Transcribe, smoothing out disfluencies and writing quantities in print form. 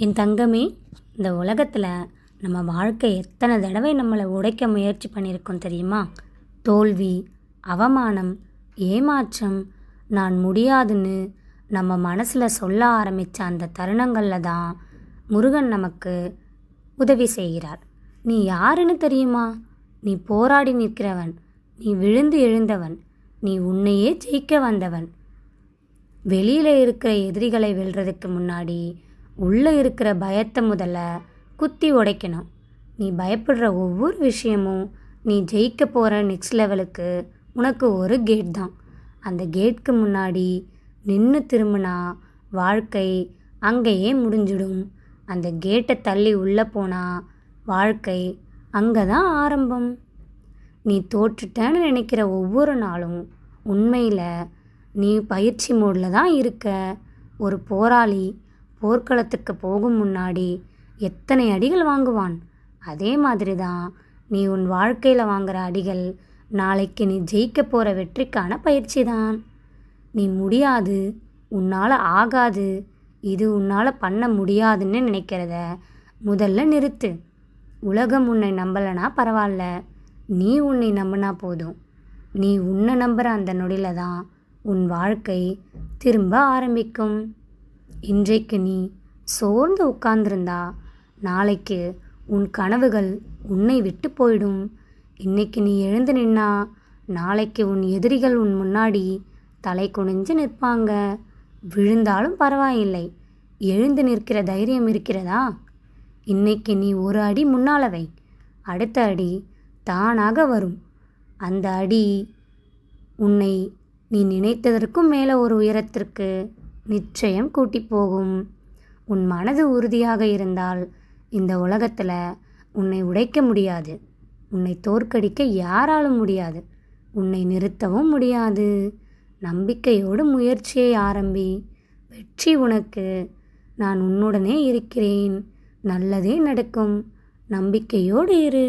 என் தங்கமே, இந்த உலகத்தில் நம்ம வாழ்க்கை எத்தனை தடவை நம்மளை உடைக்க முயற்சி பண்ணியிருக்கோம் தெரியுமா? தோல்வி, அவமானம், ஏமாற்றம், நான் முடியாதுன்னு நம்ம மனசில் சொல்ல ஆரம்பித்த அந்த தருணங்களில் தான் முருகன் நமக்கு உதவி செய்கிறார். நீ யாருன்னு தெரியுமா? நீ போராடி நிற்கிறவன், நீ விழுந்து எழுந்தவன், நீ உன்னையே ஜெயிக்க வந்தவன். வெளியில் இருக்கிற எதிரிகளை வெல்றதுக்கு முன்னாடி உள்ளே இருக்கிற பயத்தை முதல்ல குத்தி உடைக்கணும். நீ பயப்படுற ஒவ்வொரு விஷயமும் நீ ஜெயிக்க போகிற நெக்ஸ்ட் லெவலுக்கு உனக்கு ஒரு கேட் தான். அந்த கேட்க்கு முன்னாடி நின்று திரும்பினா வாழ்க்கை அங்கேயே முடிஞ்சிடும். அந்த கேட்டை தள்ளி உள்ளே போனால் வாழ்க்கை அங்கே தான் ஆரம்பம். நீ தோற்றுட்டேன்னு நினைக்கிற ஒவ்வொரு நாளும் உண்மையில் நீ பயிற்சி மோடில் தான் இருக்க. ஒரு போராளி போர்க்களத்துக்கு போகும் முன்னாடி எத்தனை அடிகள் வாங்குவான், அதே மாதிரி தான் நீ உன் வாழ்க்கையில் வாங்குகிற அடிகள் நாளைக்கு நீ ஜெயிக்க போகிற வெற்றிக்கான பயிற்சி தான். நீ முடியாது, உன்னால் ஆகாது, இது உன்னால் பண்ண முடியாதுன்னு நினைக்கிறத முதல்ல நிறுத்து. உலகம் உன்னை நம்பலைனா பரவாயில்ல, நீ உன்னை நம்பினா போதும். நீ உன்னை நம்புகிற அந்த நொடியில் தான் உன் வாழ்க்கை திரும்ப ஆரம்பிக்கும். இன்றைக்கு நீ சோர்ந்து உட்கார்ந்திருந்தா நாளைக்கு உன் கனவுகள் உன்னை விட்டு போயிடும். இன்னைக்கு நீ எழுந்து நின்னா நாளைக்கு உன் எதிரிகள் உன் முன்னாடி தலை குனிஞ்சு நிற்பாங்க. விழுந்தாலும் பரவாயில்லை, எழுந்து நிற்கிற தைரியம் இருக்கிறதா? இன்னைக்கு நீ ஒரு அடி முன்னால் வை, அடுத்த அடி தானாக வரும். அந்த அடி உன்னை நீ நினைத்ததற்கும் மேலே ஒரு உயரத்திற்கு நிச்சயம் கூட்டி போகும். உன் மனது உறுதியாக இருந்தால் இந்த உலகத்தில் உன்னை உடைக்க முடியாது, உன்னை தோற்கடிக்க யாராலும் முடியாது, உன்னை நிறுத்தவும் முடியாது. நம்பிக்கையோடு முயற்சியை ஆரம்பி. வெற்றி உனக்கு. நான் உன்னுடனே இருக்கிறேன். நல்லதே நடக்கும். நம்பிக்கையோடு இரு.